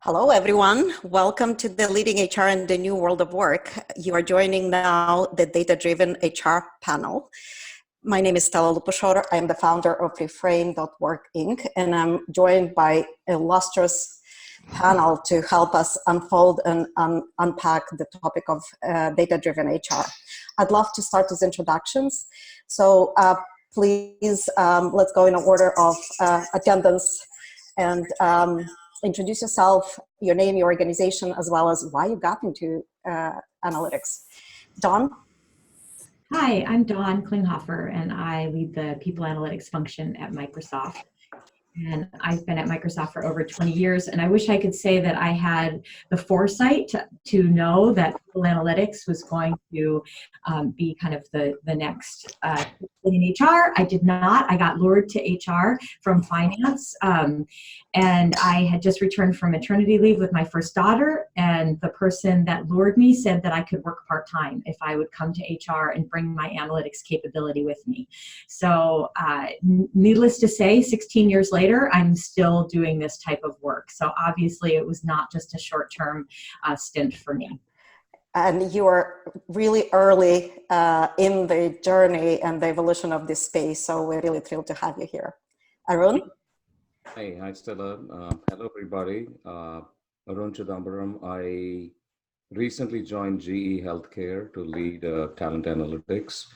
Hello, everyone. Welcome to the Leading HR in the New World of Work. You are joining now the Data-Driven HR panel. My name is Stella Luposhor. I am the founder of Reframe.work Inc., and I'm joined by an illustrious panel to help us unfold and unpack the topic of data-driven HR. I'd love to start with introductions. So please, let's go in order of attendance and introduce yourself, your name, your organization, as well as why you got into analytics. Dawn? Hi, I'm Dawn Klinghoffer, and I lead the people analytics function at Microsoft. And I've been at Microsoft for over 20 years, and I wish I could say that I had the foresight to know that people analytics was going to be kind of the next thing in HR. I did not. I got lured to HR from finance, and I had just returned from maternity leave with my first daughter, and the person that lured me said that I could work part-time if I would come to HR and bring my analytics capability with me. So needless to say, 16 years later, I'm still doing this type of work. So obviously it was not just a short-term stint for me. And you are really early in the journey and the evolution of this space. So we're really thrilled to have you here. Arun? Hey, hi Stella. Hello everybody. Arun Chidambaram. I recently joined GE Healthcare to lead talent analytics.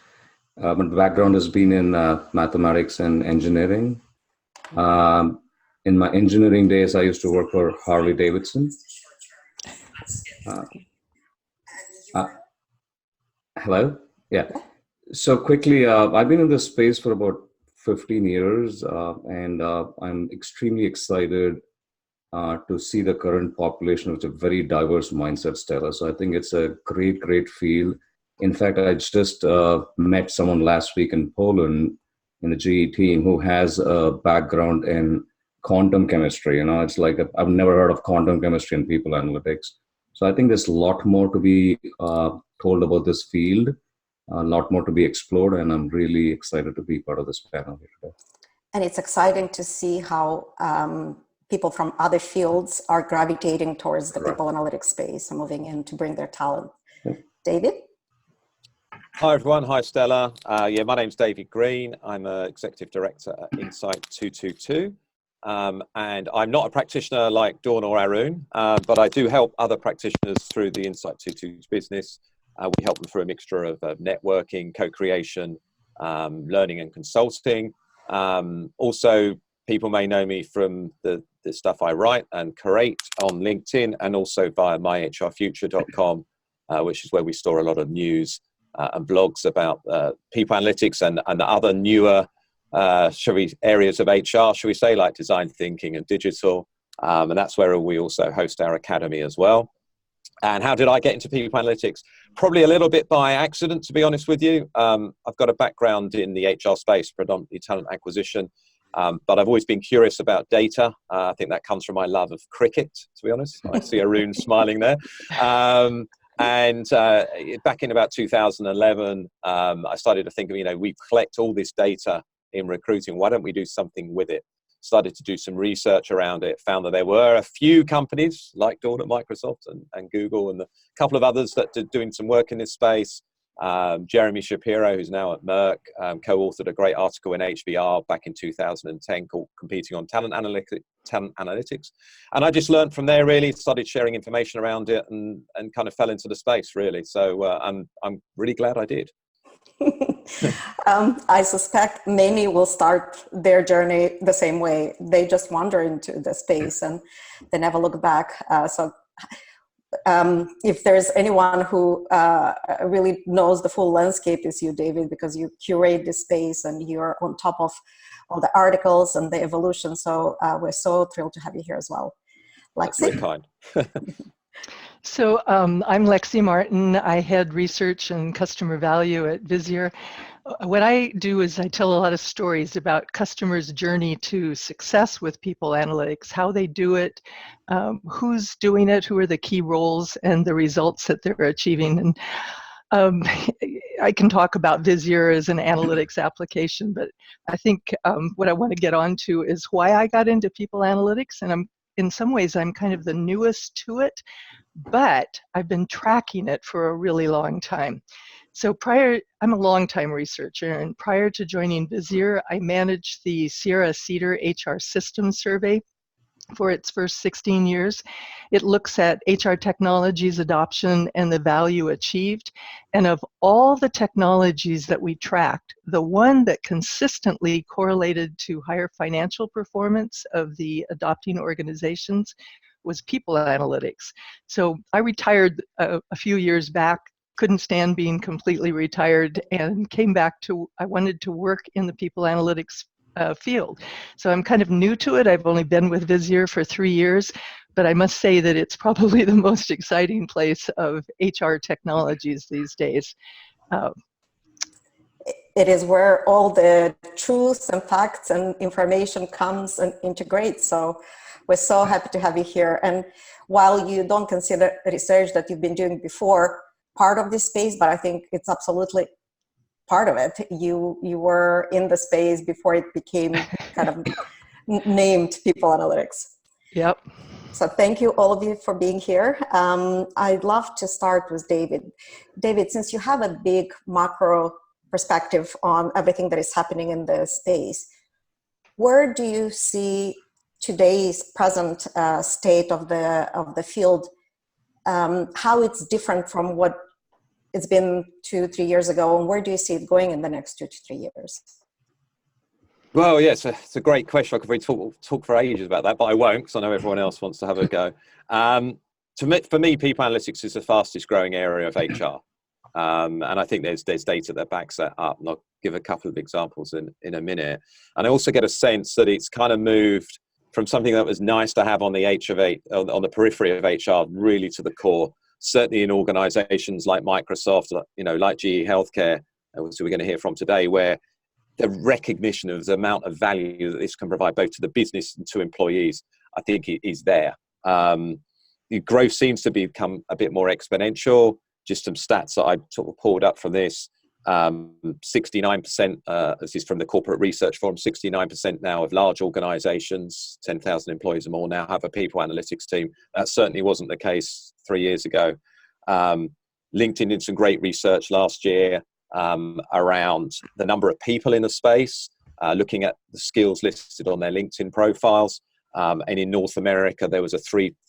My background has been in mathematics and engineering. In my engineering days, I used to work for Harley Davidson. Hello? Yeah. So quickly, I've been in this space for about 15 years, and I'm extremely excited to see the current population with a very diverse mindset, Stella. So I think it's a great field. In fact, I just met someone last week in Poland in the GE team who has a background in quantum chemistry. You know, it's like I've never heard of quantum chemistry and people analytics. So I think there's a lot more to be told about this field, a lot more to be explored, and I'm really excited to be part of this panel here today. And it's exciting to see how people from other fields are gravitating towards the people analytics space and moving in to bring their talent. Yeah. David? Hi everyone, hi Stella. My name's David Greene. I'm an Executive Director at Insight 222. And I'm not a practitioner like Dawn or Arun, but I do help other practitioners through the Insight 222 business. We help them through a mixture of networking, co-creation, learning and consulting. Also, people may know me from the stuff I write and create on LinkedIn, and also via myhrfuture.com, which is where we store a lot of news and blogs about people analytics and the other newer areas of HR, shall we say, like design thinking and digital. And that's where we also host our academy as well. And how did I get into people analytics? Probably a little bit by accident, to be honest with you. I've got a background in the HR space, predominantly talent acquisition, but I've always been curious about data. I think that comes from my love of cricket, to be honest. I see Arun smiling there. And back in about 2011, I started to think of, we collect all this data in recruiting. Why don't we do something with it? Started to do some research around it, found that there were a few companies like Dawn at Microsoft and Google and a couple of others that are doing some work in this space. Jeremy Shapiro, who's now at Merck, co-authored a great article in HBR back in 2010 called Competing on Talent Analytics. And I just learned from there, really, started sharing information around it and kind of fell into the space, really. So I'm really glad I did. I suspect many will start their journey the same way. They just wander into the space and they never look back. If there's anyone who really knows the full landscape, is you, David, because you curate this space and you're on top of all the articles and the evolution. So we're so thrilled to have you here as well. Lexi? That's very kind. So I'm Lexi Martin. I head research and customer value at Visier. What I do is I tell a lot of stories about customers' journey to success with people analytics, how they do it, who's doing it, who are the key roles, and the results that they're achieving. And I can talk about Visier as an analytics application, but I think what I want to get onto is why I got into people analytics, and I'm in some ways I'm kind of the newest to it, but I've been tracking it for a really long time. So I'm a longtime researcher, and prior to joining Vizier, I managed the Sierra Cedar HR Systems Survey for its first 16 years. It looks at HR technologies adoption and the value achieved. And of all the technologies that we tracked, the one that consistently correlated to higher financial performance of the adopting organizations was people analytics. So I retired a few years back, couldn't stand being completely retired, and came back to, I wanted to work in the people analytics field. So I'm kind of new to it. I've only been with Vizier for 3 years, but I must say that it's probably the most exciting place of HR technologies these days. It is where all the truths and facts and information comes and integrates. So we're so happy to have you here. And while you don't consider research that you've been doing before part of this space, but I think it's absolutely part of it. You were in the space before it became kind of named people analytics. Yep. So thank you all of you for being here. I'd love to start with David. David, since you have a big macro perspective on everything that is happening in the space, where do you see today's present state of the field, how it's different from what it's been 2-3 years ago, and where do you see it going in the next 2 to 3 years? Well, yeah, it's a great question. I could probably talk for ages about that, but I won't, because I know everyone else wants to have a go. For me, people analytics is the fastest growing area of HR. And I think there's data that backs that up. And I'll give a couple of examples in a minute. And I also get a sense that it's kind of moved from something that was nice to have on the on the periphery of HR, really to the core. Certainly in organizations like Microsoft, like GE Healthcare, which we're going to hear from today, where the recognition of the amount of value that this can provide both to the business and to employees, I think is there. The growth seems to become a bit more exponential. Just some stats that I sort of pulled up from this. 69%, this is from the Corporate Research Forum, 69% now of large organizations, 10,000 employees or more, now have a people analytics team. That certainly wasn't the case 3 years ago. LinkedIn did some great research last year around the number of people in the space, looking at the skills listed on their LinkedIn profiles. And in North America, there was a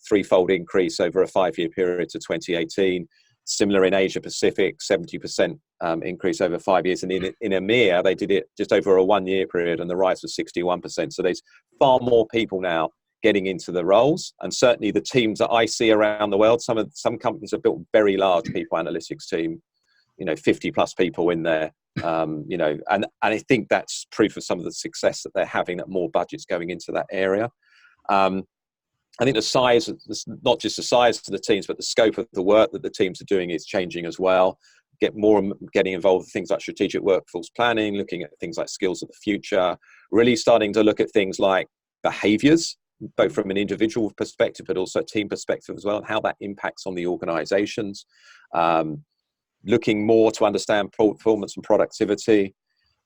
threefold increase over a 5-year period to 2018. Similar in Asia Pacific, 70% increase over 5 years. And in EMEA, they did it just over a 1-year period, and the rise was 61%. So there's far more people now getting into the roles. And certainly the teams that I see around the world, some companies have built very large people analytics team, 50 plus people in there, and I think that's proof of some of the success that they're having, that more budgets going into that area. I think the size, not just the size of the teams, but the scope of the work that the teams are doing is changing as well. Getting involved with things like strategic workforce planning, looking at things like skills of the future, really starting to look at things like behaviors, both from an individual perspective, but also a team perspective as well, and how that impacts on the organizations. Looking more to understand performance and productivity.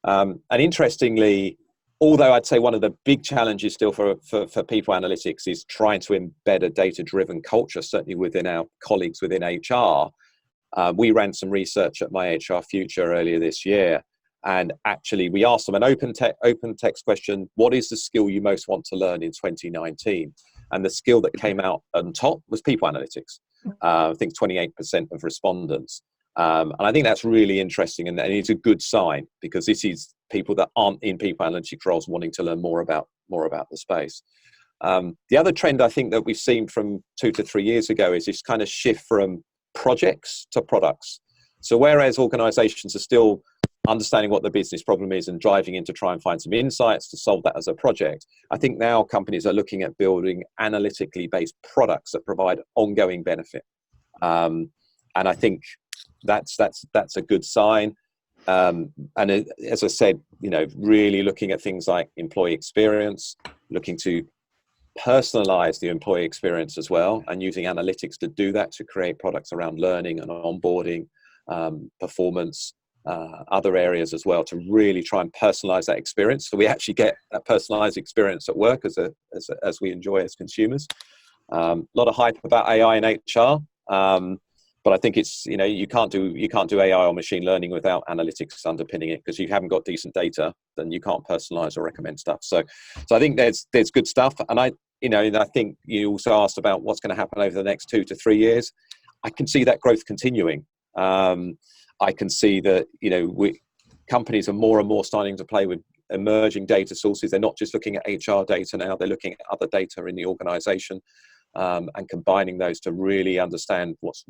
And interestingly, although I'd say one of the big challenges still for people analytics is trying to embed a data-driven culture, certainly within our colleagues within HR. We ran some research at My HR Future earlier this year, and actually we asked them an open text question: what is the skill you most want to learn in 2019? And the skill that came out on top was people analytics. I think 28% of respondents. And I think that's really interesting, and it's a good sign, because this is people that aren't in people analytics roles wanting to learn more about the space. The other trend I think that we've seen from 2 to 3 years ago is this kind of shift from projects to products. So whereas organizations are still understanding what the business problem is and driving in to try and find some insights to solve that as a project, I think now companies are looking at building analytically based products that provide ongoing benefit. And I think that's a good sign. And as I said, really looking at things like employee experience, looking to personalize the employee experience as well, and using analytics to do that, to create products around learning and onboarding, performance, other areas as well, to really try and personalize that experience, so we actually get that personalized experience at work as we enjoy as consumers. A lot of hype about AI in HR, but I think it's, you can't do AI or machine learning without analytics underpinning it, because if you haven't got decent data, then you can't personalize or recommend stuff. So I think there's good stuff, and I think you also asked about what's going to happen over the next 2 to 3 years. I can see that growth continuing. I can see that companies are more and more starting to play with emerging data sources. They're not just looking at HR data now; they're looking at other data in the organisation, and combining those to really understand what's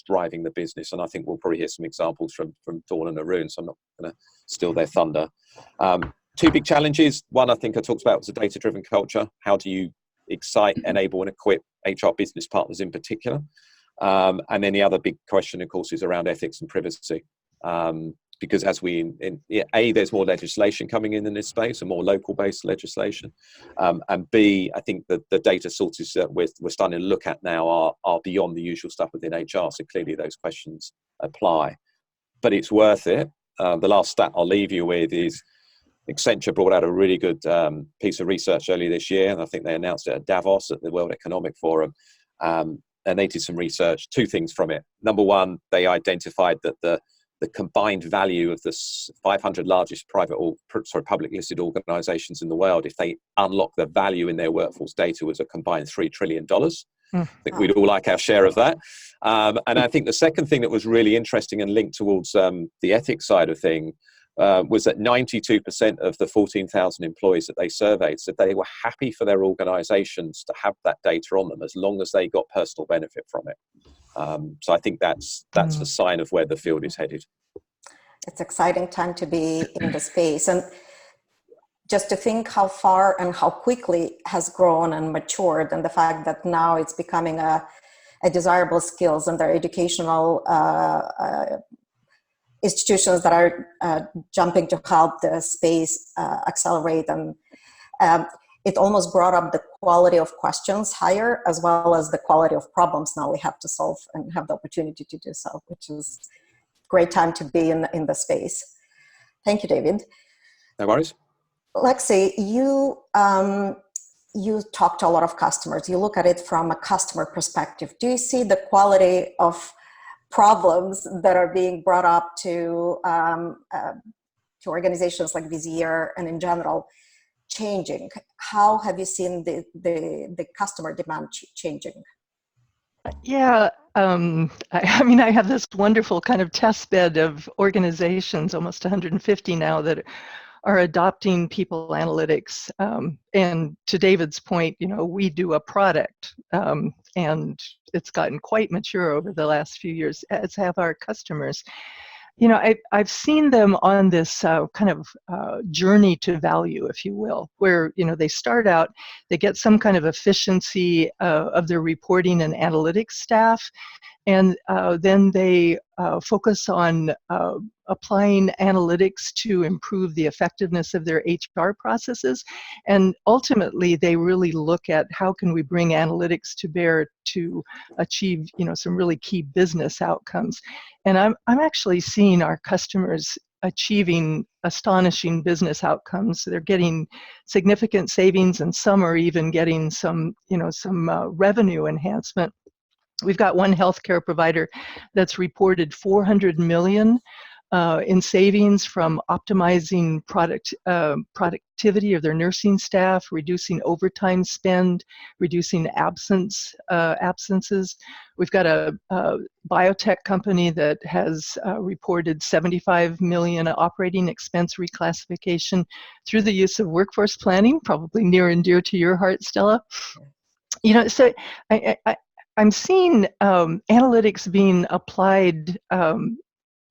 driving the business. And I think we'll probably hear some examples from Dawn and Arun, so I'm not going to steal their thunder. 2 big challenges. One, I think I talked about, was a data-driven culture. How do you excite, enable, and equip HR business partners in particular? And then the other big question, of course, is around ethics and privacy. Because as there's more legislation coming in this space, and more local-based legislation, and B, I think that the data sources that we're starting to look at now are beyond the usual stuff within HR. So clearly, those questions apply. But it's worth it. The last stat I'll leave you with is Accenture brought out a really good piece of research earlier this year, and I think they announced it at Davos at the World Economic Forum. And they did some research. 2 things from it. Number one, they identified that the combined value of the 500 largest public listed organizations in the world, if they unlock the value in their workforce data, was a combined $3 trillion. I think we'd all like our share of that. And I think the second thing that was really interesting and linked towards the ethics side of things was that 92% of the 14,000 employees that they surveyed said they were happy for their organizations to have that data on them, as long as they got personal benefit from it. So I think that's the sign of where the field is headed. It's an exciting time to be in the space. And just to think how far and how quickly has grown and matured, and the fact that now it's becoming a desirable skills, and their educational institutions that are jumping to help the space accelerate. And it almost brought up the quality of questions higher, as well as the quality of problems now we have to solve and have the opportunity to do so, which is a great time to be in the space. Thank you, David. No worries. Lexi, you talk to a lot of customers. You look at it from a customer perspective. Do you see the quality of problems that are being brought up to organizations like Vizier and in general changing? How have you seen the customer demand changing? Yeah, I have this wonderful kind of test bed of organizations, almost 150 now, that are adopting people analytics. And to David's point, we do a product, and it's gotten quite mature over the last few years, as have our customers. I've seen them on this kind of journey to value, if you will, where, they start out, they get some kind of efficiency of their reporting and analytics staff, and then they focus on applying analytics to improve the effectiveness of their HR processes. And ultimately, they really look at how can we bring analytics to bear to achieve, some really key business outcomes. And I'm actually seeing our customers achieving astonishing business outcomes. They're getting significant savings, and some are even getting some revenue enhancement. We've got one healthcare provider that's reported 400 million in savings from optimizing productivity of their nursing staff, reducing overtime spend, reducing absences. We've got a biotech company that has reported 75 million operating expense reclassification through the use of workforce planning, probably near and dear to your heart, Stella. So I'm seeing analytics being applied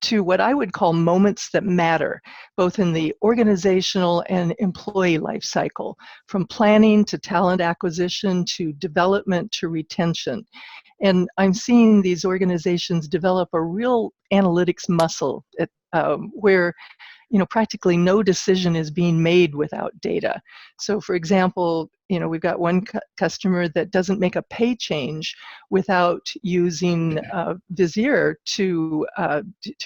to what I would call moments that matter, both in the organizational and employee life cycle, from planning to talent acquisition to development to retention. And I'm seeing these organizations develop a real analytics muscle. where practically no decision is being made without data. So for example, we've got one customer that doesn't make a pay change without using Vizier to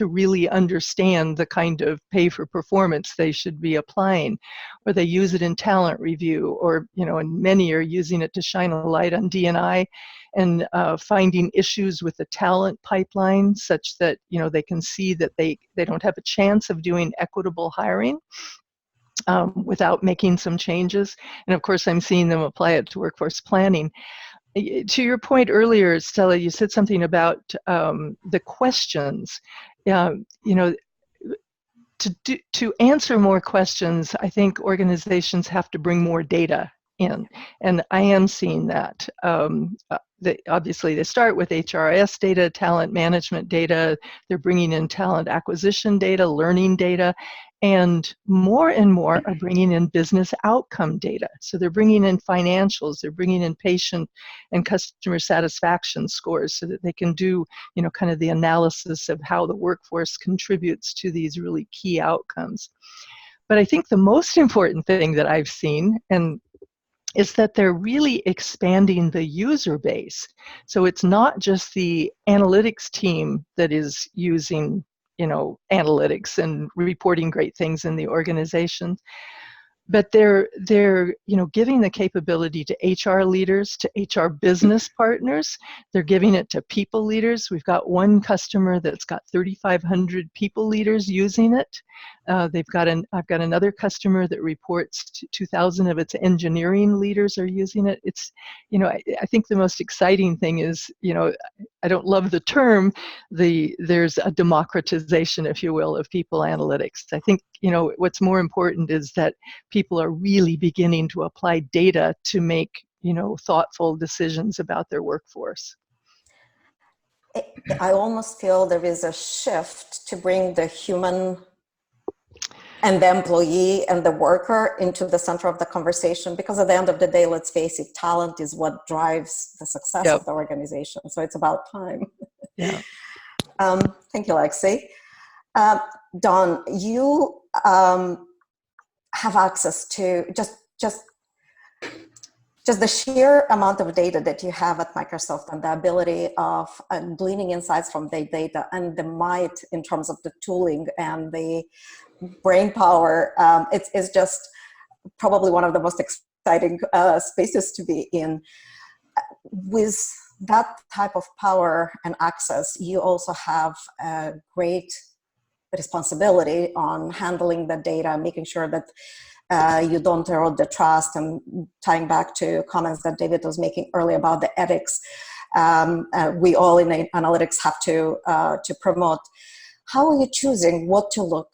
really understand the kind of pay for performance they should be applying, or they use it in talent review, or and many are using it to shine a light on D&I and finding issues with the talent pipeline, such that they can see that they don't have a chance of doing equitable hiring without making some changes. And of course, I'm seeing them apply it to workforce planning. To your point earlier, Stella, you said something about the questions. To answer more questions, I think organizations have to bring more data in, and I am seeing that. Obviously, they start with HRIS data, talent management data, they're bringing in talent acquisition data, learning data, and more are bringing in business outcome data. So they're bringing in financials, they're bringing in patient and customer satisfaction scores so that they can do, kind of the analysis of how the workforce contributes to these really key outcomes. But I think the most important thing that I've seen, is that they're really expanding the user base. So it's not just the analytics team that is using, analytics and reporting great things in the organization, but they're giving the capability to HR leaders, to HR business partners. They're giving it to people leaders. We've got one customer that's got 3,500 people leaders using it. I've got another customer that reports 2,000 of its engineering leaders are using it. It's, I think the most exciting thing is, I don't love the term, there's a democratization, if you will, of people analytics. I think, what's more important is that people are really beginning to apply data to make, thoughtful decisions about their workforce. I almost feel there is a shift to bring the human and the employee and the worker into the center of the conversation, because at the end of the day, let's face it, talent is what drives the success of the organization. So it's about time. Yeah. Thank you, Lexi. Dawn, you have access to just the sheer amount of data that you have at Microsoft, and the ability of gleaning insights from the data, and the might in terms of the tooling and the brain power. It's just probably one of the most exciting spaces to be in. With that type of power and access, you also have a great responsibility on handling the data, making sure that you don't erode the trust, and tying back to comments that David was making earlier about the ethics we all in analytics have to promote. How are you choosing what to look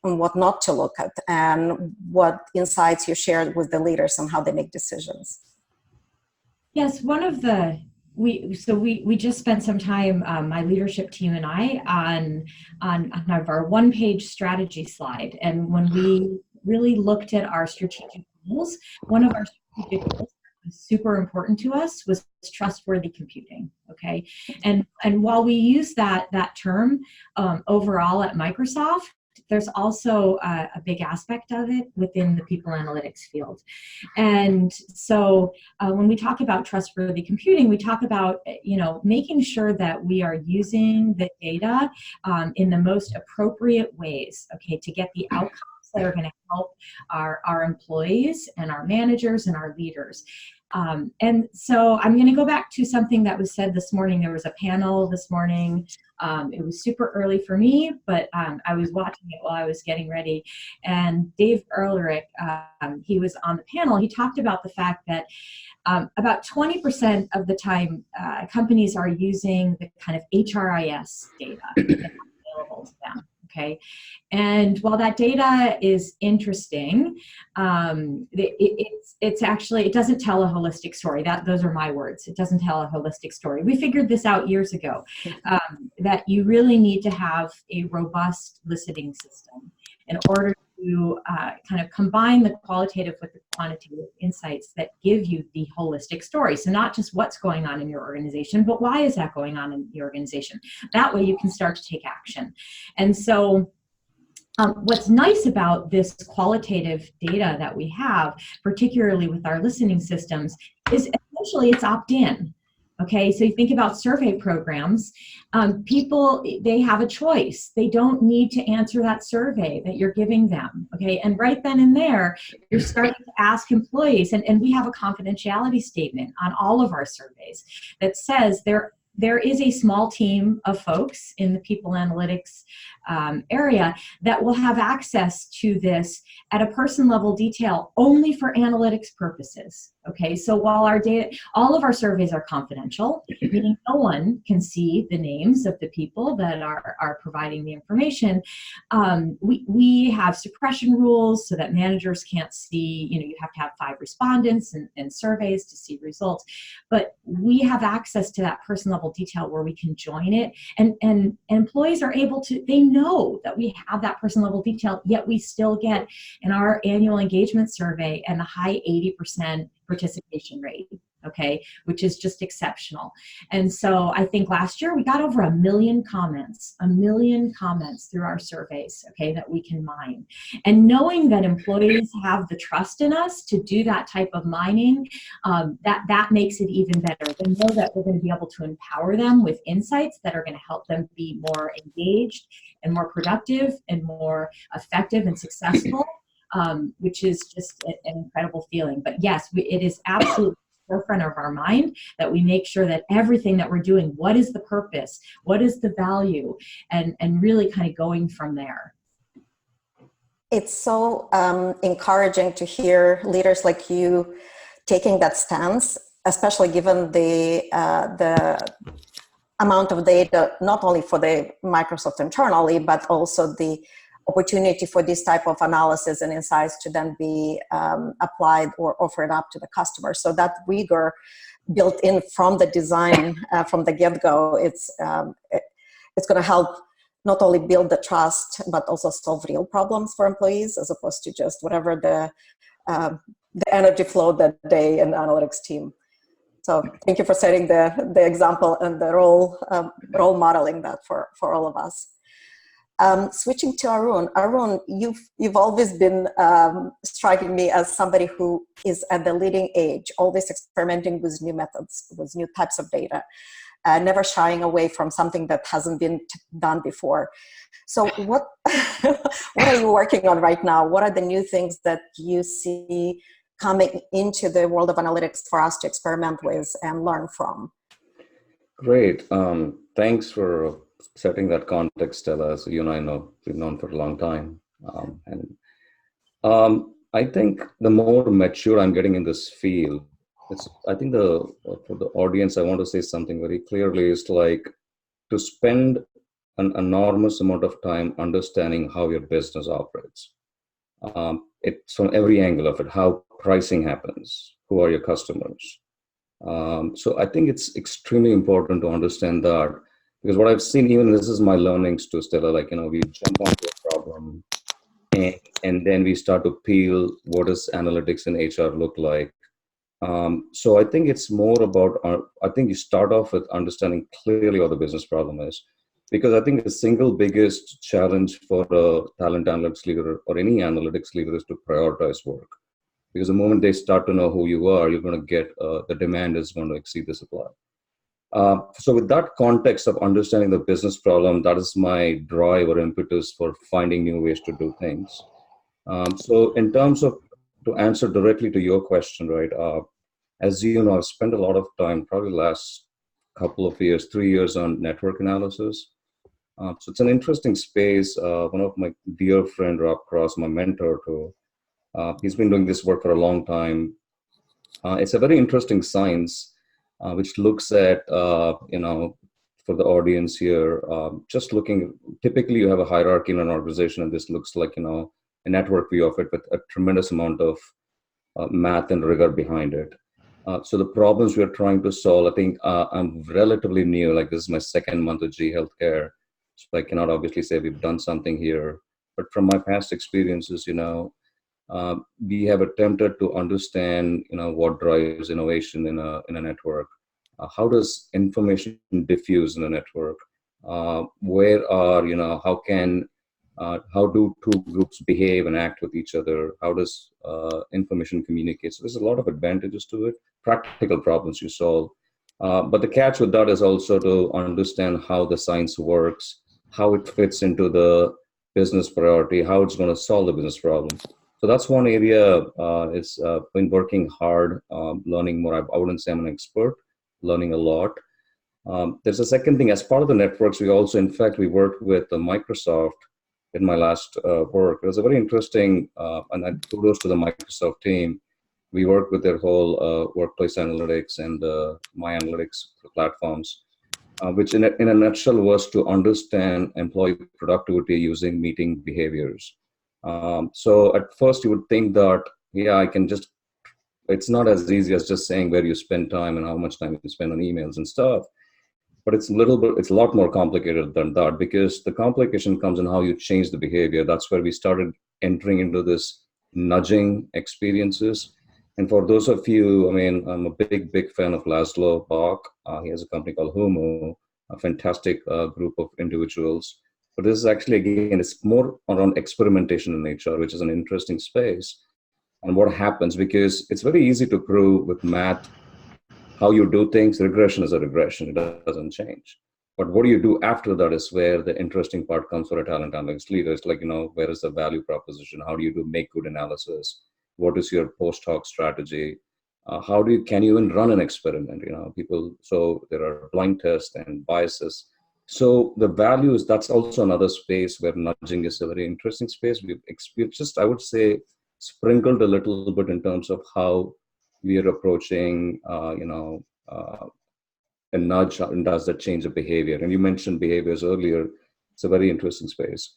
and what not to look at, and what insights you shared with the leaders on how they make decisions? Yes, one of the we just spent some time, my leadership team and I, on our one-page strategy slide. And when we really looked at our strategic goals, one of our strategic goals that was super important to us was trustworthy computing. Okay, and while we use that term overall at Microsoft, there's also a big aspect of it within the people analytics field. And so when we talk about trustworthy computing, we talk about, making sure that we are using the data in the most appropriate ways, okay, to get the outcomes that are going to help our employees and our managers and our leaders. And so I'm going to go back to something that was said this morning. There was a panel this morning. It was super early for me, but I was watching it while I was getting ready. And Dave Ehrlich, he was on the panel. He talked about the fact that about 20% of the time, companies are using the kind of HRIS data that's available to them. Okay, and while that data is interesting, it's actually, it doesn't tell a holistic story. Those are my words. It doesn't tell a holistic story. We figured this out years ago, that you really need to have a robust listening system in order to kind of combine the qualitative with the quantitative insights that give you the holistic story. So not just what's going on in your organization, but why is that going on in your organization? That way you can start to take action. And so What's nice about this qualitative data that we have, particularly with our listening systems, is essentially it's opt-in. Okay, so you think about survey programs, people, they have a choice. They don't need to answer that survey that you're giving them, okay? And right then and there, you're starting to ask employees, and we have a confidentiality statement on all of our surveys that says there is a small team of folks in the people analytics area that will have access to this at a person level detail only for analytics purposes. Okay, so while our data, all of our surveys are confidential, meaning no one can see the names of the people that are providing the information, we have suppression rules so that managers can't see, you have to have 5 respondents and surveys to see results, but we have access to that person level detail where we can join it, and employees are able to, they know that we have that person level detail, yet we still get in our annual engagement survey and the high 80% participation rate, okay, which is just exceptional. And so I think last year we got over 1 million comments through our surveys, okay, that we can mine. And knowing that employees have the trust in us to do that type of mining, that makes it even better. They know that we're going to be able to empower them with insights that are going to help them be more engaged and more productive and more effective and successful. Which is just an incredible feeling. But yes, it is absolutely forefront of our mind that we make sure that everything that we're doing, what is the purpose, what is the value, and really kind of going from there. It's so encouraging to hear leaders like you taking that stance, especially given the amount of data, not only for the Microsoft internally, but also the opportunity for this type of analysis and insights to then be applied or offered up to the customer. So that rigor built in from the design, from the get-go, it's going to help not only build the trust, but also solve real problems for employees, as opposed to just whatever the energy flow that day in the analytics team. So thank you for setting the example and the role modeling that for all of us. Switching to Arun. Arun, you've always been striking me as somebody who is at the leading edge, always experimenting with new methods, with new types of data, never shying away from something that hasn't been done before. So what are you working on right now? What are the new things that you see coming into the world of analytics for us to experiment with and learn from? Great. Thanks for setting that context, Stella. So you and I we've known for a long time. I think the more mature I'm getting in this field, I think for the audience, I want to say something very clearly. Is like to spend an enormous amount of time understanding how your business operates. It's from every angle of it, how pricing happens, who are your customers. So I think it's extremely important to understand that, because what I've seen, even this is my learnings too, Stella, we jump onto a problem and then we start to peel what does analytics and HR look like. So I think it's more about, I think you start off with understanding clearly what the business problem is, because I think the single biggest challenge for a talent analytics leader or any analytics leader is to prioritize work. Because the moment they start to know who you are, you're going to get, the demand is going to exceed the supply. So with that context of understanding the business problem, that is my drive or impetus for finding new ways to do things. So in terms of, to answer directly to your question, right, as you know, I've spent a lot of time, probably last couple of years, 3 years on network analysis. So it's an interesting space. One of my dear friend, Rob Cross, my mentor too, he's been doing this work for a long time. It's a very interesting science, which looks at, for the audience here, just looking, typically you have a hierarchy in an organization, and this looks like, a network view of it with a tremendous amount of math and rigor behind it. So the problems we're trying to solve, I think I'm relatively new, like this is my second month at G Healthcare. So I cannot obviously say we've done something here, but from my past experiences, we have attempted to understand, what drives innovation in a network. How does information diffuse in a network? How can How do two groups behave and act with each other? How does information communicate? So there's a lot of advantages to it, practical problems you solve. But the catch with that is also to understand how the science works, how it fits into the business priority, how it's going to solve the business problem. So that's one area. It's been working hard, learning more. I wouldn't say I'm an expert, learning a lot. There's a second thing. As part of the networks, we also, in fact, we worked with Microsoft in my last work. It was a very interesting, and kudos to the Microsoft team. We worked with their whole workplace analytics and my analytics platforms, which in a nutshell was to understand employee productivity using meeting behaviors. So at first you would think that, yeah, I can just, it's not as easy as just saying where you spend time and how much time you spend on emails and stuff. But it's a lot more complicated than that, because the complication comes in how you change the behavior. That's where we started entering into this nudging experiences. And for those of you, I mean, I'm a big fan of Laszlo Bock. He has a company called Humo, a fantastic group of individuals. But this is actually, again, it's more around experimentation in HR, which is an interesting space. And what happens, because it's very easy to prove with math how you do things. Regression is a regression, it doesn't change. But what do you do after that is where the interesting part comes for a talent analytics leader. It's like, where is the value proposition? How do you make good analysis? What is your post hoc strategy? Can you even run an experiment? So there are blind tests and biases. So the values, that's also another space where nudging is a very interesting space. We've experienced, I would say, sprinkled a little bit in terms of how we are approaching, a nudge, and does that change the behavior? And you mentioned behaviors earlier. It's a very interesting space.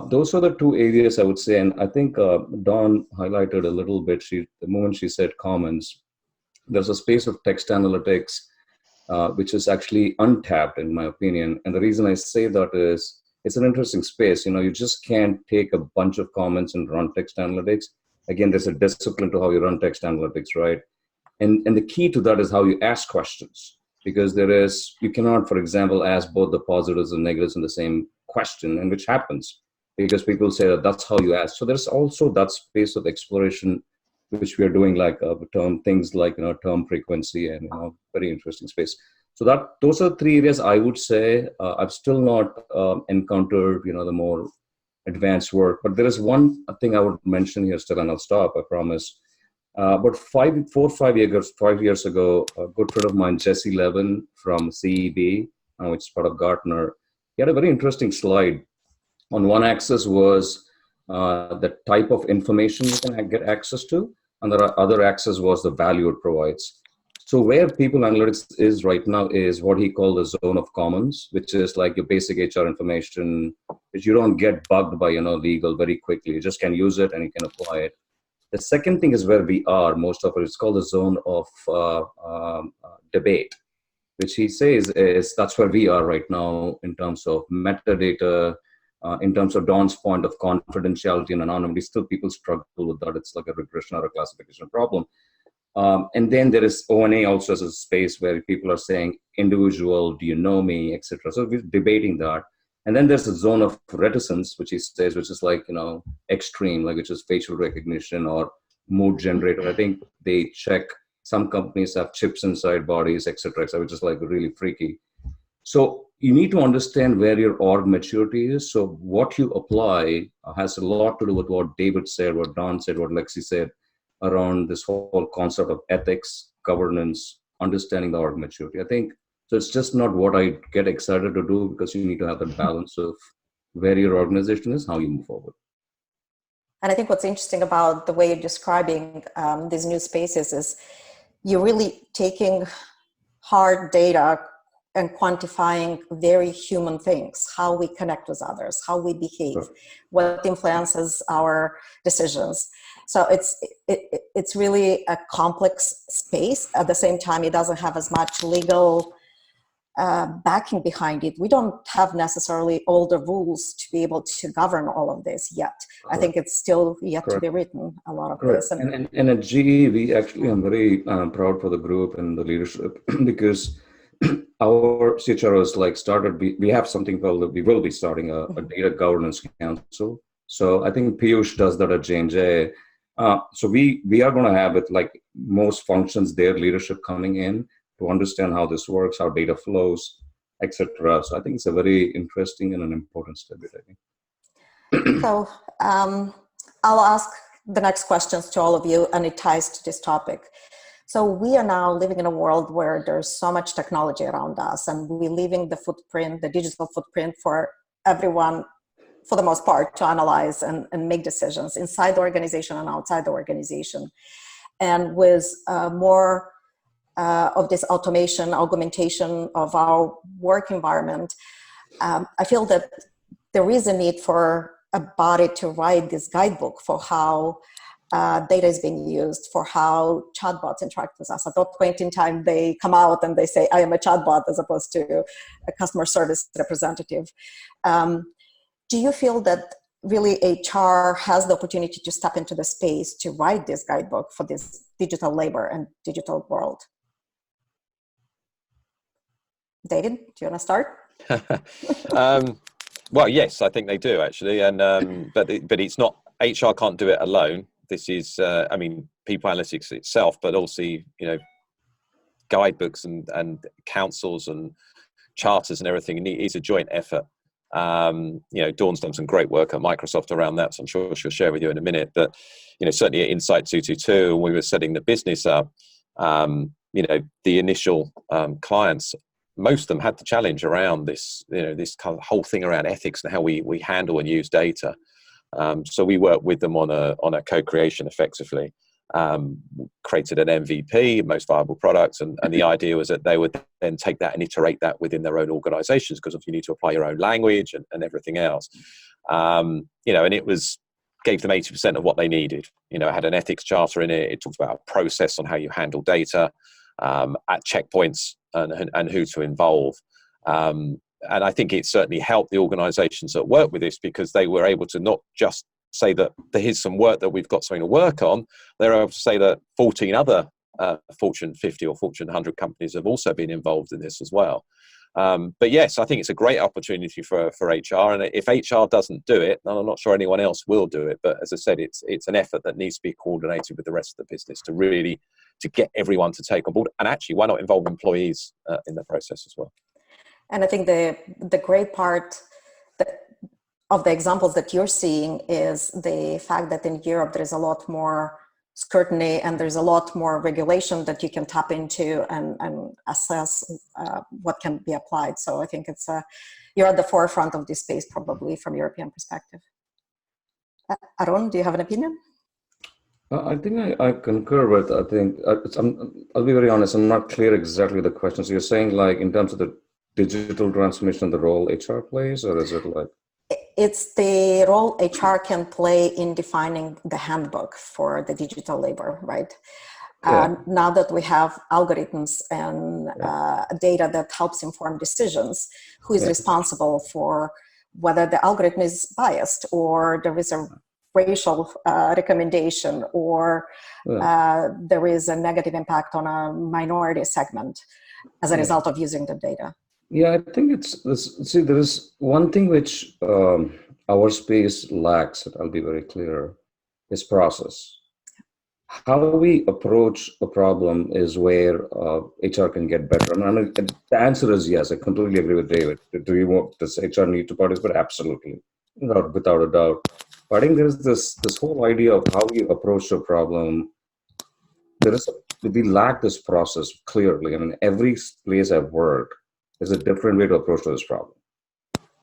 Those are the two areas I would say. And I think Dawn highlighted a little bit. The moment she said commons, there's a space of text analytics, which is actually untapped, in my opinion. And the reason I say that is it's an interesting space. You just can't take a bunch of comments and run text analytics. Again, there's a discipline to how you run text analytics, right? And the key to that is how you ask questions, because you cannot, for example, ask both the positives and negatives in the same question, and which happens because people say that that's how you ask. So there's also that space of exploration, which we are doing, like things like term frequency, and very interesting space. So those are 3 areas I would say. I've still not encountered the more advanced work, but there is one thing I would mention here still, and I'll stop, I promise. But 5 years ago, a good friend of mine, Jesse Levin from CEB, which is part of Gartner, he had a very interesting slide. On one axis was the type of information you can get access to, and the other axis was the value it provides. So where people analytics is right now is what he called the zone of commons, which is like your basic HR information, which you don't get bugged by legal very quickly. You just can use it and you can apply it. The second thing is where we are, most of it. It's called the zone of debate, which he says is that's where we are right now in terms of metadata, in terms of Dawn's point of confidentiality and anonymity. Still, people struggle with that. It's like a regression or a classification problem. And then there is O&A also as a space where people are saying, individual, do you know me, etc. So we're debating that. And then there's a zone of reticence, which he says, which is like, extreme, like which is facial recognition or mood generator. I think they check, some companies have chips inside bodies, etc., which is like really freaky. So you need to understand where your org maturity is. So what you apply has a lot to do with what David said, what Don said, what Lexi said around this whole concept of ethics, governance, understanding the org maturity. I think so. It's just not what I get excited to do, because you need to have the balance of where your organization is, how you move forward. And I think what's interesting about the way you're describing these new spaces is you're really taking hard data and quantifying very human things, how we connect with others, how we behave, Sure. What influences our decisions. So it's really a complex space. At the same time, it doesn't have as much legal backing behind it. We don't have necessarily all the rules to be able to govern all of this yet. Correct. I think it's still yet Correct. to be written, a lot of Correct. this. And at GE, we actually, I'm very proud for the group and the leadership because our CHRO is like started, we have something called, we will be starting a data governance council. So I think Piyush does that at J&J. So we are going to have it like most functions, their leadership coming in to understand how this works, how data flows, etc. So I think it's a very interesting and an important step, I think. So I'll ask the next questions to all of you, and it ties to this topic. So we are now living in a world where there's so much technology around us, and we're leaving the footprint, the digital footprint, for everyone, for the most part, to analyze and make decisions inside the organization and outside the organization. And with more of this automation, augmentation of our work environment, I feel that there is a need for a body to write this guidebook for how data is being used, for how chatbots interact with us. At that point in time, they come out and they say, I am a chatbot, as opposed to a customer service representative. Do you feel that really HR has the opportunity to step into the space to write this guidebook for this digital labor and digital world? David, do you want to start? Well, yes, I think they do actually, and but it's not, HR can't do it alone. This is, I mean, people analytics itself, but also, you know, guidebooks and councils and charters and everything. It is a joint effort. You know, Dawn's done some great work at Microsoft around that, so I'm sure she'll share with you in a minute. But you know, certainly at Insight 222, when we were setting the business up, you know, the initial clients, most of them had the challenge around this, you know, this kind of whole thing around ethics and how we handle and use data. So we worked with them on a co-creation effectively, created an MVP, most viable products, and the idea was that they would then take that and iterate that within their own organizations, because if you need to apply your own language and everything else, you know, and it was, gave them 80% of what they needed. You know, it had an ethics charter in it. It talks about a process on how you handle data, at checkpoints, and who to involve. And I think it certainly helped the organizations that work with this, because they were able to not just say that here's some work that we've got something to work on. They're able to say that 14 other Fortune 50 or Fortune 100 companies have also been involved in this as well. But yes, I think it's a great opportunity for HR. And if HR doesn't do it, then I'm not sure anyone else will do it. But as I said, it's an effort that needs to be coordinated with the rest of the business to really to get everyone to take on board. And actually, why not involve employees in the process as well? And I think the great part of the examples that you're seeing is the fact that in Europe there is a lot more scrutiny and there's a lot more regulation that you can tap into and assess what can be applied. So I think it's you're at the forefront of this space, probably from European perspective. Aaron, do you have an opinion? I think I concur with, I think, I'll be very honest, I'm not clear exactly the question. So you're saying like in terms of the digital transformation, the role HR plays, or is it like? It's the role HR can play in defining the handbook for the digital labor, right? Yeah. Now that we have algorithms and data that helps inform decisions, who is responsible for whether the algorithm is biased or there is a racial recommendation or there is a negative impact on a minority segment as a result of using the data? Yeah, I think see, there is one thing which our space lacks, I'll be very clear, is process. How we approach a problem is where HR can get better. And the answer is yes, I completely agree with David. Does HR need to participate? Absolutely, without a doubt. But I think there is this whole idea of how we approach a problem. We lack this process clearly. I mean, every place I've worked, there's a different way to approach this problem,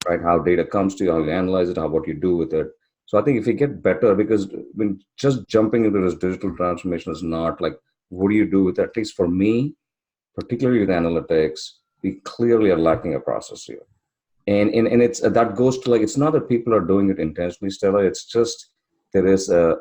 right? How data comes to you, how you analyze it, what you do with it. So I think if you get better, because when just jumping into this digital transformation is not like, what do you do with it? At least for me, particularly with analytics, we clearly are lacking a process here. And it's that goes to like, it's not that people are doing it intentionally, Stella. It's just there is a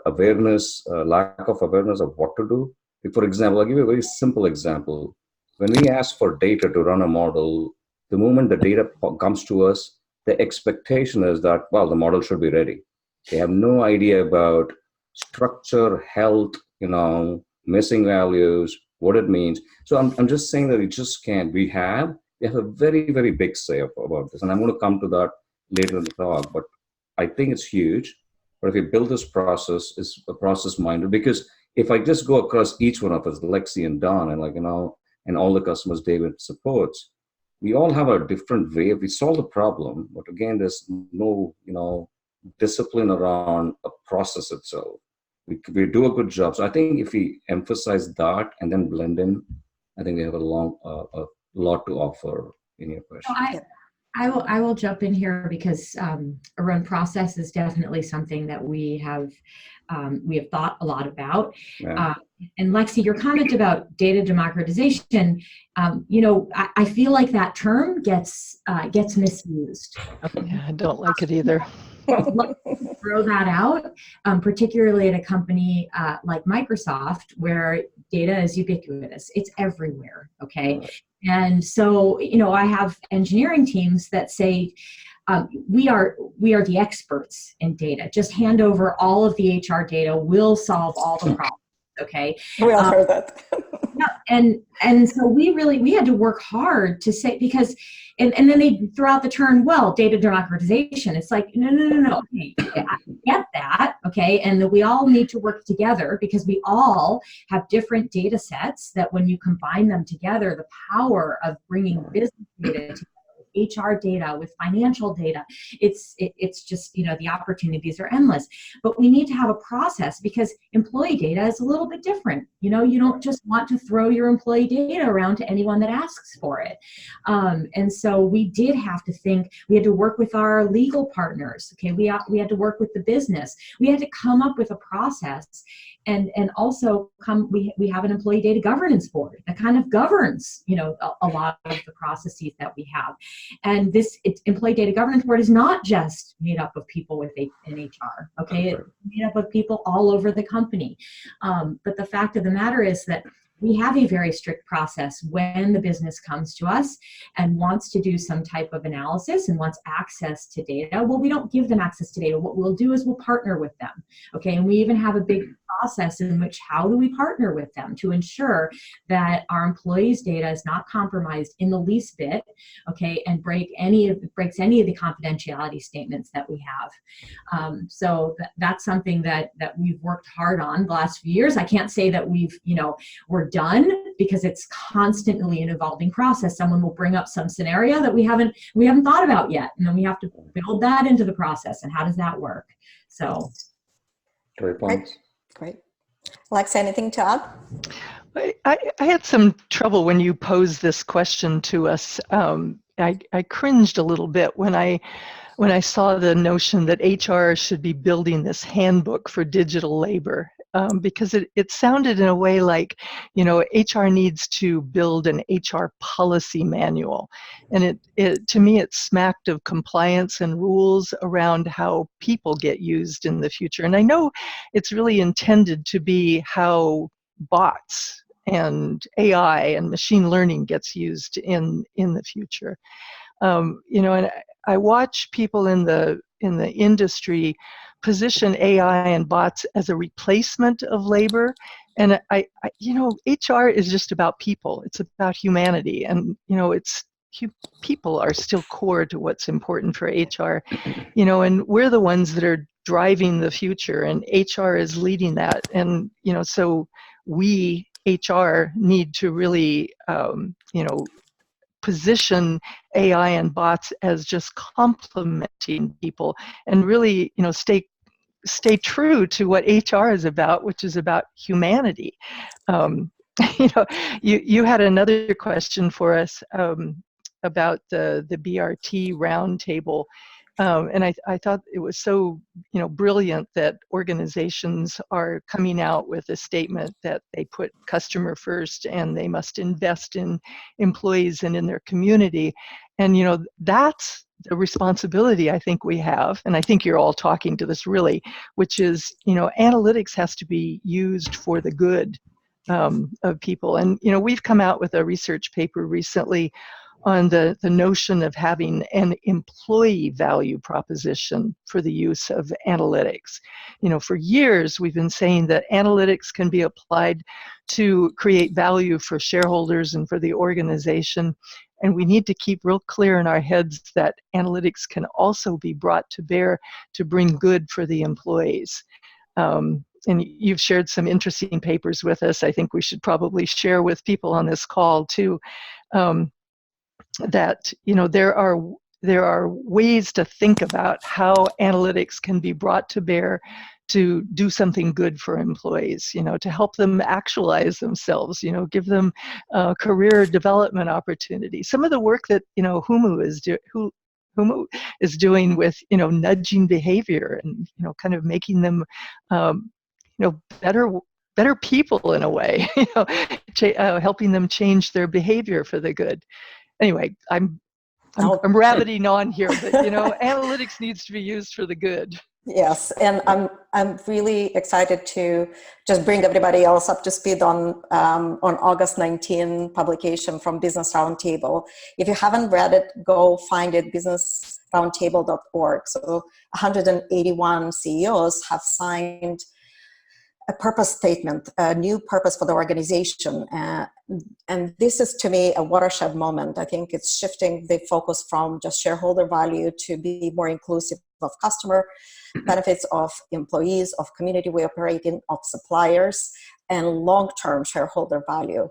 lack of awareness of what to do. For example, I'll give you a very simple example. When we ask for data to run a model, the moment the data comes to us, the expectation is that, well, the model should be ready. They have no idea about structure, health, missing values, what it means. So I'm just saying that we just can't. We have a very, very big say about this. And I'm going to come to that later in the talk, but I think it's huge. But if you build this process, it's a process minded, because if I just go across each one of us, Lexi and Don, and and all the customers David supports, we all have a different way. We solve the problem, but again, there's no, discipline around a process itself. We do a good job. So I think if we emphasize that and then blend in, I think we have a lot to offer in your question. I will jump in here because around process is definitely something that we have thought a lot about. Yeah. And Lexi, your comment about data democratization, I feel like that term gets misused. Okay? Yeah, I don't like it either. Throw that out, particularly at a company like Microsoft, where data is ubiquitous. It's everywhere, okay? Right. And so, I have engineering teams that say, we are the experts in data. Just hand over all of the HR data. We'll solve all the problems, okay? We all heard that. Yeah, and so we had to work hard to say, because and then they throw out the term, well, data democratization. It's like, no. Okay, I get that, okay, and that we all need to work together because we all have different data sets that when you combine them together, the power of bringing business data together, HR data with financial data, it's just, the opportunities are endless. But we need to have a process because employee data is a little bit different. You don't just want to throw your employee data around to anyone that asks for it. And so we did have to think, we had to work with our legal partners. Okay, we had to work with the business. We had to come up with a process. And also we have an employee data governance board that kind of governs, a lot of the processes that we have. And this employee data governance board is not just made up of people in HR, okay? It's made up of people all over the company. But the fact of the matter is that we have a very strict process when the business comes to us and wants to do some type of analysis and wants access to data. Well, we don't give them access to data. What we'll do is we'll partner with them, okay? And we even have a big process in which, how do we partner with them to ensure that our employees' data is not compromised in the least bit, okay, and breaks any of the confidentiality statements that we have. So that's something that we've worked hard on the last few years. I can't say that we're done, because it's constantly an evolving process. Someone will bring up some scenario that we haven't thought about yet, and then we have to build that into the process. And how does that work? So, Great points. Great. Alexa, anything to add? I had some trouble when you posed this question to us. I cringed a little bit when I saw the notion that HR should be building this handbook for digital labor, because it sounded in a way like, HR needs to build an HR policy manual. And to me, it smacked of compliance and rules around how people get used in the future. And I know it's really intended to be how bots and AI and machine learning gets used in the future. And I watch people in the industry position AI and bots as a replacement of labor. And HR is just about people. It's about humanity. And, people are still core to what's important for HR, and we're the ones that are driving the future, and HR is leading that. And, so we, HR, need to really, position AI and bots as just complementing people, and really, stay true to what HR is about, which is about humanity. You had another question for us about the BRT roundtable. And I thought it was so, brilliant that organizations are coming out with a statement that they put customer first and they must invest in employees and in their community. And, that's the responsibility I think we have. And I think you're all talking to this really, which is, analytics has to be used for the good of people. And, we've come out with a research paper recently on the notion of having an employee value proposition for the use of analytics. For years, we've been saying that analytics can be applied to create value for shareholders and for the organization. And we need to keep real clear in our heads that analytics can also be brought to bear to bring good for the employees. And you've shared some interesting papers with us. I think we should probably share with people on this call too, that there are ways to think about how analytics can be brought to bear to do something good for employees, to help them actualize themselves, give them career development opportunities. Some of the work that Humu is doing with nudging behavior and kind of making them better people in a way, helping them change their behavior for the good. Anyway, I'm rabbiting on here, but analytics needs to be used for the good. Yes, and I'm really excited to just bring everybody else up to speed on August 19 publication from Business Roundtable. If you haven't read it, go find it, businessroundtable.org. So 181 CEOs have signed a purpose statement, a new purpose for the organization. And this is, to me, a watershed moment. I think it's shifting the focus from just shareholder value to be more inclusive of customer benefits, of employees, of community we operate in, of suppliers, and long-term shareholder value.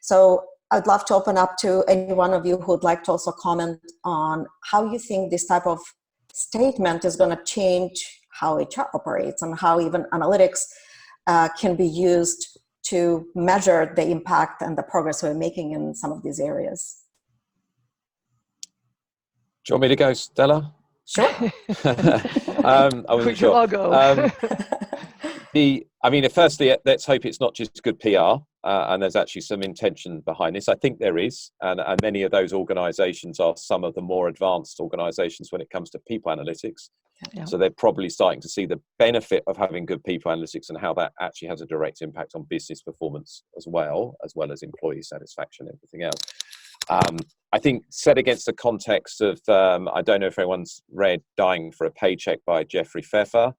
So I'd love to open up to any one of you who would like to also comment on how you think this type of statement is going to change how HR operates and how even analytics can be used to measure the impact and the progress we're making in some of these areas. Do you want me to go, Stella? Sure. I wasn't sure. I'll go. Firstly, let's hope it's not just good PR, and there's actually some intention behind this. I think there is, and many of those organizations are some of the more advanced organizations when it comes to people analytics. Yeah. So they're probably starting to see the benefit of having good people analytics and how that actually has a direct impact on business performance as well as employee satisfaction and everything else. I think set against the context of, I don't know if everyone's read Dying for a Paycheck by Jeffrey Pfeffer,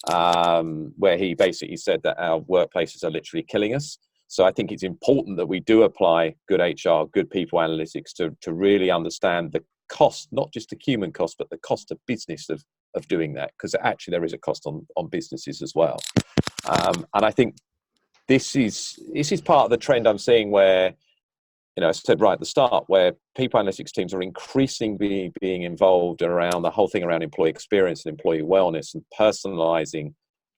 where he basically said that our workplaces are literally killing us. So I think it's important that we do apply good HR, good people analytics to really understand the cost, not just the human cost, but the cost of business of doing that, because actually there is a cost on businesses as well. And I think this is part of the trend I'm seeing where, I said right at the start, where people analytics teams are increasingly being involved around the whole thing around employee experience and employee wellness and personalizing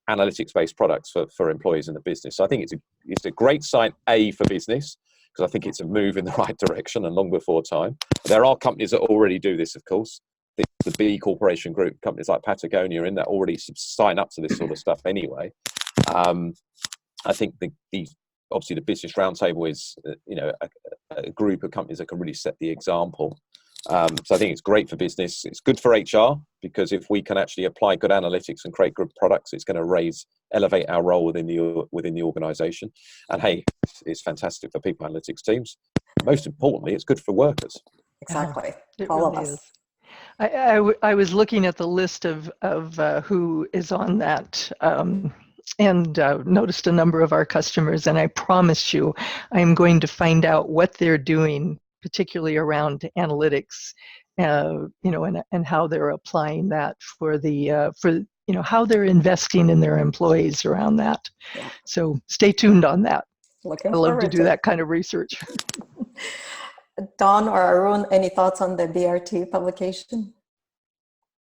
analytics-based products for employees in the business. So I think it's a great sign, for business, because I think it's a move in the right direction and long before time. There are companies that already do this, of course. The B Corporation Group, companies like Patagonia in that already sign up to this sort of stuff anyway. I think obviously the Business Roundtable is a group of companies that can really set the example. So I think it's great for business. It's good for HR, because if we can actually apply good analytics and create good products, it's going to elevate our role within the organization. And hey, it's fantastic for people analytics teams. Most importantly, it's good for workers. Exactly. It All really of us. is. I was looking at the list of who is on that, and noticed a number of our customers, and I promise you, I am going to find out what they're doing, particularly around analytics, and how they're applying that for how they're investing in their employees around that. Yeah. So stay tuned on that. Looking I love forward to do that kind of research. Don or Arun, any thoughts on the BRT publication?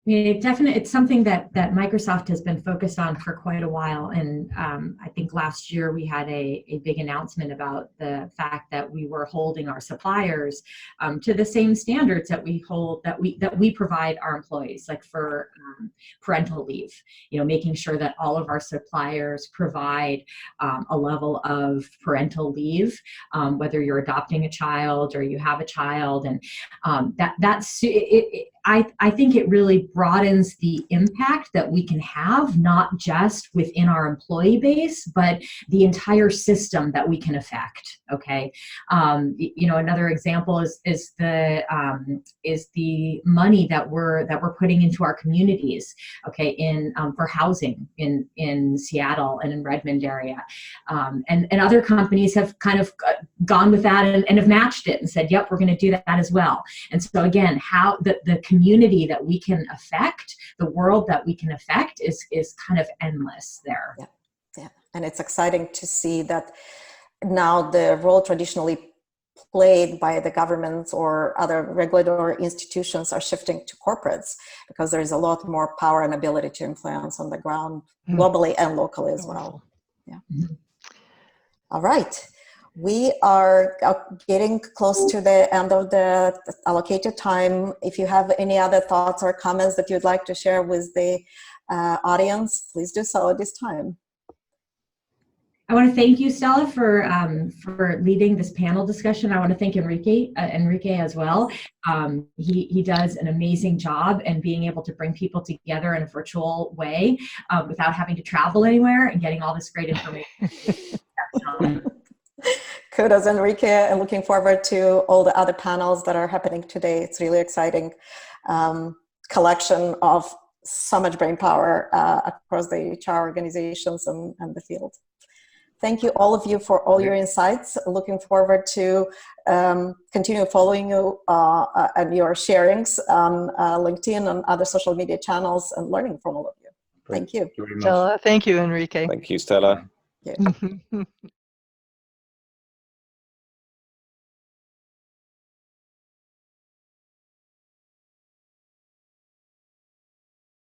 It's something that Microsoft has been focused on for quite a while, and I think last year we had a big announcement about the fact that we were holding our suppliers to the same standards that we provide our employees, like for parental leave. Making sure that all of our suppliers provide a level of parental leave, whether you're adopting a child or you have a child, and that's it. I think it really broadens the impact that we can have, not just within our employee base, but the entire system that we can affect. Okay, another example is the money that we're putting into our communities. Okay, for housing in Seattle and in Redmond area, and other companies have kind of gone with that and have matched it and said, yep, we're going to do that as well. And so again, how the community that we can affect, the world that we can affect is kind of endless there. Yeah, and it's exciting to see that now the role traditionally played by the governments or other regulatory institutions are shifting to corporates, because there is a lot more power and ability to influence on the ground globally and locally as well. Yeah. Mm-hmm. All right. We are getting close to the end of the allocated time. If you have any other thoughts or comments that you'd like to share with the audience, please do so at this time. I want to thank you, Stella, for leading this panel discussion. I want to thank Enrique as well. He does an amazing job in being able to bring people together in a virtual way without having to travel anywhere and getting all this great information. Kudos, Enrique, and looking forward to all the other panels that are happening today. It's really exciting collection of so much brain power across the HR organizations and the field. Thank you, all of you, for all your insights. Looking forward to continue following you and your sharings on LinkedIn and other social media channels and learning from all of you. Thank you. Thank you very much. Stella, thank you, Enrique. Thank you, Stella. Yeah.